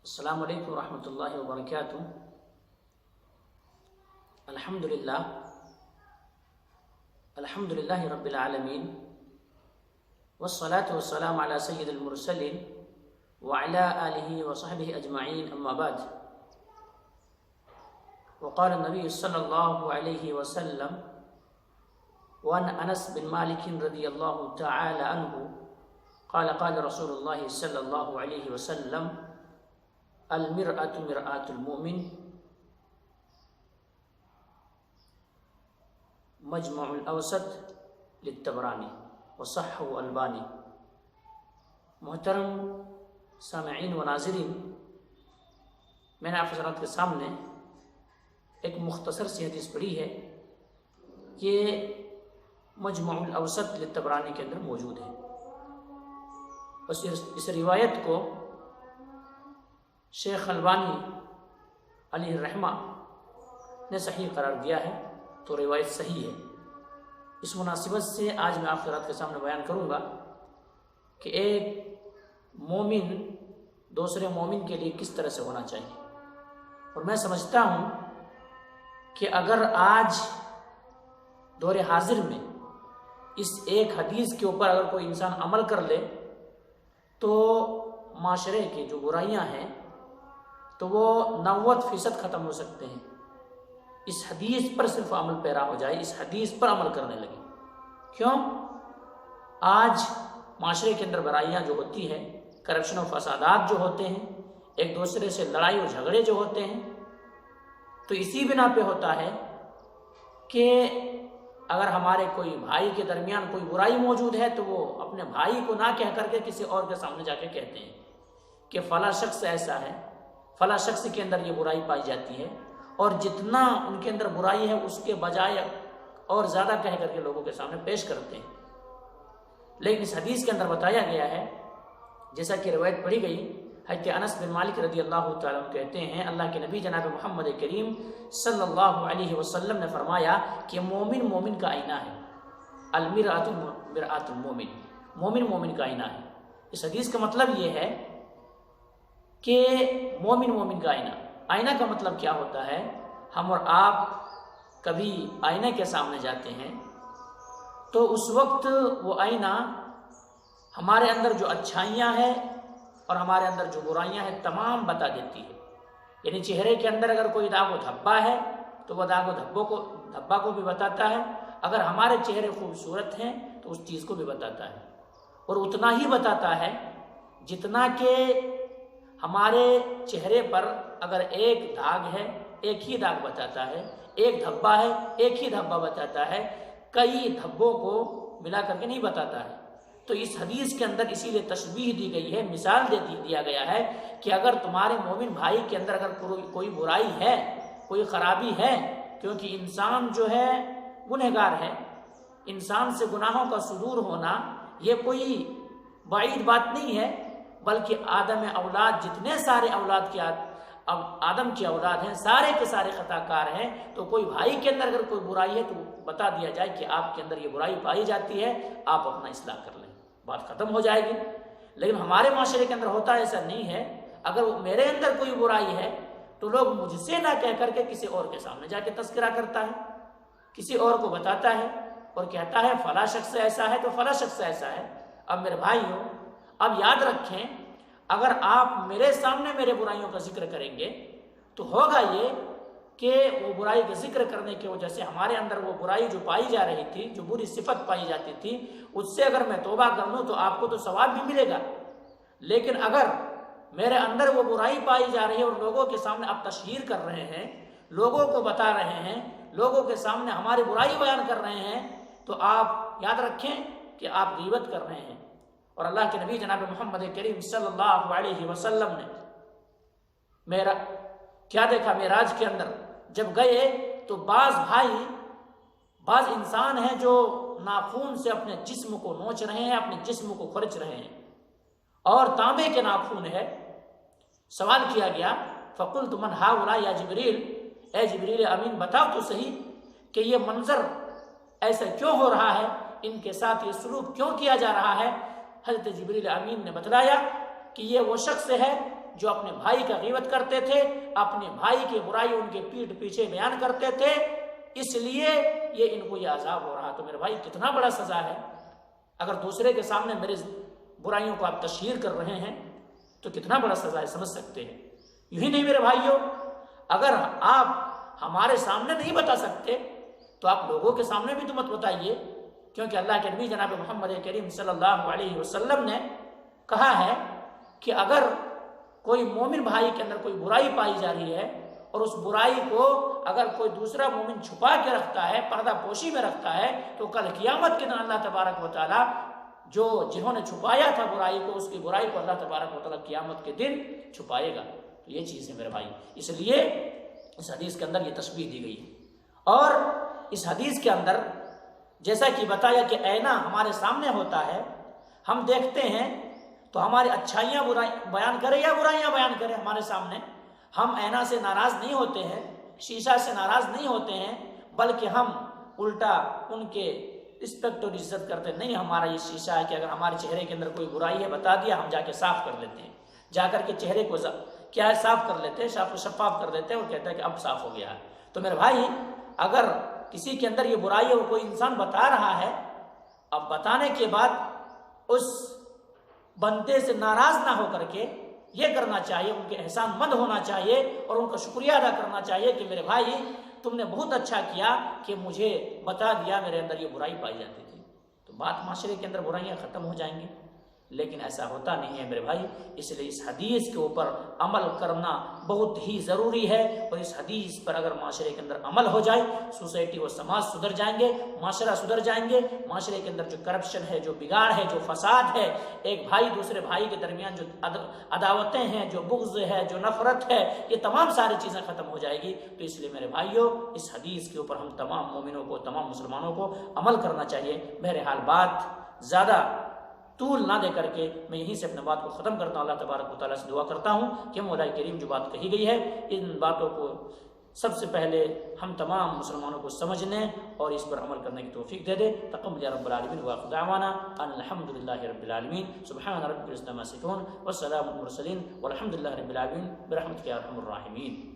السلام علیکم ورحمۃ اللہ وبرکاتہ۔ الحمدللہ رب العالمین والصلاة والسلام علی سید المرسلین وعلی آلہ وصحبہ اجمعین، اما بعد۔ وقال النبی صلی اللہ علیہ وسلم وعن انس بن مالک رضی اللہ تعالی عنہ قال قال رسول اللہ صلی اللہ علیہ وسلم المرأة مرآة المؤمن مجمع الاوسط للطبرانی وصححہ البانی۔ محترم سامعین و ناظرین، میں نے آپ حضرات کے سامنے ایک مختصر سی حدیث پڑھی ہے، یہ مجمع الاوسط للطبرانی کے اندر موجود ہے۔ اس روایت کو شیخ البانی علیہ الرحمہ نے صحیح قرار دیا ہے، تو روایت صحیح ہے۔ اس مناسبت سے آج میں آپ حضرات کے سامنے بیان کروں گا کہ ایک مومن دوسرے مومن کے لیے کس طرح سے ہونا چاہیے۔ اور میں سمجھتا ہوں کہ اگر آج دور حاضر میں اس ایک حدیث کے اوپر اگر کوئی انسان عمل کر لے تو معاشرے کی جو برائیاں ہیں تو وہ 90% ختم ہو سکتے ہیں۔ اس حدیث پر صرف عمل پیرا ہو جائے، اس حدیث پر عمل کرنے لگے۔ کیوں؟ آج معاشرے کے اندر برائیاں جو ہوتی ہیں، کرپشن و فسادات جو ہوتے ہیں، ایک دوسرے سے لڑائی و جھگڑے جو ہوتے ہیں، تو اسی بنا پہ ہوتا ہے کہ اگر ہمارے کوئی بھائی کے درمیان کوئی برائی موجود ہے تو وہ اپنے بھائی کو نہ کہہ کر کے کسی اور کے سامنے جا کے کہتے ہیں کہ فلاں شخص ایسا ہے، فلاں شخص کے اندر یہ برائی پائی جاتی ہے، اور جتنا ان کے اندر برائی ہے اس کے بجائے اور زیادہ کہہ کر کے لوگوں کے سامنے پیش کرتے ہیں۔ لیکن اس حدیث کے اندر بتایا گیا ہے، جیسا کہ روایت پڑھی گئی ہے کہ انس بن مالک رضی اللہ تعالیٰ عنہ کہتے ہیں اللہ کے نبی جناب محمد کریم صلی اللہ علیہ وسلم نے فرمایا کہ مومن مومن کا آئینہ ہے، المرأۃ مرآۃ المومن، مومن مومن کا آئینہ ہے۔ اس حدیث کا مطلب یہ ہے کہ مومن مومن کا آئینہ، آئینہ کا مطلب کیا ہوتا ہے؟ ہم اور آپ کبھی آئینے کے سامنے جاتے ہیں تو اس وقت وہ آئینہ ہمارے اندر جو اچھائیاں ہیں اور ہمارے اندر جو برائیاں ہیں تمام بتا دیتی ہے۔ یعنی چہرے کے اندر اگر کوئی داغ و دھبا ہے تو وہ داغ و دھبا کو بھی بتاتا ہے، اگر ہمارے چہرے خوبصورت ہیں تو اس چیز کو بھی بتاتا ہے، اور اتنا ہی بتاتا ہے جتنا کہ ہمارے چہرے پر اگر ایک داغ ہے ایک ہی داغ بتاتا ہے، ایک دھبا ہے ایک ہی دھبا بتاتا ہے، کئی دھبوں کو ملا کر کے نہیں بتاتا ہے۔ تو اس حدیث کے اندر اسی لیے تشبیہ دی گئی ہے، مثال دیا گیا ہے کہ اگر تمہارے مومن بھائی کے اندر اگر کوئی برائی ہے، کوئی خرابی ہے، کیونکہ انسان جو ہے گنہگار ہے، انسان سے گناہوں کا صدور ہونا یہ کوئی بعید بات نہیں ہے، بلکہ آدم اولاد جتنے سارے اولاد کے آدم کی اولاد ہیں سارے کے سارے خطا کار ہیں۔ تو کوئی بھائی کے اندر اگر کوئی برائی ہے تو بتا دیا جائے کہ آپ کے اندر یہ برائی پائی جاتی ہے، آپ اپنا اصلاح کر لیں، بات ختم ہو جائے گی۔ لیکن ہمارے معاشرے کے اندر ہوتا ایسا نہیں ہے، اگر میرے اندر کوئی برائی ہے تو لوگ مجھ سے نہ کہہ کر کے کسی اور کے سامنے جا کے تذکرہ کرتا ہے، کسی اور کو بتاتا ہے اور کہتا ہے فلاں شخص ایسا ہے تو فلاں شخص ایسا ہے۔ اب میرے بھائیوں، اب یاد رکھیں، اگر آپ میرے سامنے میرے برائیوں کا ذکر کریں گے تو ہوگا یہ کہ وہ برائی کا ذکر کرنے کی وجہ سے ہمارے اندر وہ برائی جو پائی جا رہی تھی، جو بری صفت پائی جاتی تھی، اس سے اگر میں توبہ کر لوں تو آپ کو تو ثواب بھی ملے گا۔ لیکن اگر میرے اندر وہ برائی پائی جا رہی ہے اور لوگوں کے سامنے آپ تشہیر کر رہے ہیں، لوگوں کو بتا رہے ہیں، لوگوں کے سامنے ہماری برائی بیان کر رہے ہیں، تو آپ یاد رکھیں کہ آپ غیبت کر رہے ہیں۔ اور اللہ کے نبی جناب محمد کریم صلی اللہ علیہ وسلم نے کیا دیکھا معراج کے اندر جب گئے تو بعض انسان ہیں جو ناخون سے اپنے جسم کو نوچ رہے ہیں، اپنے جسم کو خرچ رہے ہیں، اور تانبے کے ناخون ہے۔ سوال کیا گیا فقلت من ہؤلاء یا جبریل، اے جبریل امین بتاؤ تو صحیح کہ یہ منظر ایسا کیوں ہو رہا ہے، ان کے ساتھ یہ سلوک کیوں کیا جا رہا ہے؟ حضرت جبریل امین نے بتلایا کہ یہ وہ شخص ہے جو اپنے بھائی کا غیبت کرتے تھے، اپنے بھائی کی برائی ان کے پیٹھ پیچھے بیان کرتے تھے، اس لیے ان کو یہ عذاب ہو رہا۔ تو میرے بھائی کتنا بڑا سزا ہے، اگر دوسرے کے سامنے میرے برائیوں کو آپ تشہیر کر رہے ہیں تو کتنا بڑا سزا ہے، سمجھ سکتے ہیں۔ یوں ہی نہیں میرے بھائیوں، اگر آپ ہمارے سامنے نہیں بتا سکتے تو آپ لوگوں کے سامنے بھی تو مت بتائیے، کیونکہ اللہ کے نبی جناب محمد کریم صلی اللہ علیہ وسلم نے کہا ہے کہ اگر کوئی مومن بھائی کے اندر کوئی برائی پائی جا رہی ہے اور اس برائی کو اگر کوئی دوسرا مومن چھپا کے رکھتا ہے، پردہ پوشی میں رکھتا ہے، تو کل قیامت کے دن اللہ تبارک و تعالیٰ جنہوں نے چھپایا تھا برائی کو، اس کی برائی کو اللہ تبارک و تعالیٰ قیامت کے دن چھپائے گا۔ تو یہ چیز ہے میرے بھائی، اس لیے اس حدیث کے اندر یہ تشبیہ دی گئی ہے۔ اور اس حدیث کے اندر جیسا کہ بتایا کہ آئینہ ہمارے سامنے ہوتا ہے، ہم دیکھتے ہیں تو ہماری اچھائیاں بیان کرے یا برائیاں بیان کرے ہمارے سامنے، ہم آئینہ سے ناراض نہیں ہوتے ہیں، شیشہ سے ناراض نہیں ہوتے ہیں، بلکہ ہم الٹا ان کے رسپیکٹ اور عزت کرتے ہیں۔ نہیں، ہمارا یہ شیشہ ہے کہ اگر ہمارے چہرے کے اندر کوئی برائی ہے بتا دیا، ہم جا کے صاف کر لیتے ہیں، جا کر کے چہرے کو کیا ہے صاف کر لیتے ہیں، شفاف کر دیتے ہیں اور کہتے ہیں کہ اب صاف ہو گیا ہے۔ تو میرے بھائی، اگر کسی کے اندر یہ برائی ہے اور کوئی انسان بتا رہا ہے، اب بتانے کے بعد اس بندے سے ناراض نہ ہو کر کے یہ کرنا چاہیے، ان کے احسان مند ہونا چاہیے اور ان کا شکریہ ادا کرنا چاہیے کہ میرے بھائی تم نے بہت اچھا کیا کہ مجھے بتا دیا میرے اندر یہ برائی پائی جاتی تھی۔ تو بات معاشرے کے اندر برائیاں ختم ہو جائیں گی، لیکن ایسا ہوتا نہیں ہے میرے بھائی۔ اس لیے اس حدیث کے اوپر عمل کرنا بہت ہی ضروری ہے، اور اس حدیث پر اگر معاشرے کے اندر عمل ہو جائے، سوسائٹی و سماج سدھر جائیں گے، معاشرہ سدھر جائیں گے۔ معاشرے کے اندر جو کرپشن ہے، جو بگاڑ ہے، جو فساد ہے، ایک بھائی دوسرے بھائی کے درمیان جو عداوتیں ہیں، جو بغض ہے، جو نفرت ہے، یہ تمام ساری چیزیں ختم ہو جائے گی۔ تو اس لیے میرے بھائیوں، اس حدیث کے اوپر ہم تمام مومنوں کو، تمام مسلمانوں کو عمل کرنا چاہیے۔ بہرحال بات زیادہ طول نہ دے کر کے میں یہیں سے اپنے بات کو ختم کرتا ہوں۔ اللہ تبارک و تعالیٰ سے دعا کرتا ہوں کہ مولا کریم جو بات کہی گئی ہے، ان باتوں کو سب سے پہلے ہم تمام مسلمانوں کو سمجھنے اور اس پر عمل کرنے کی توفیق دے دے۔ تقبل یا رب العالمین، وآخر دعوانا ان الحمد للہ رب العالمین، سبحان ربک رب العزة عما یصفون، والسلام علی المرسلین، والحمد للہ رب العالمین، برحمتک یا ارحم الراحمین۔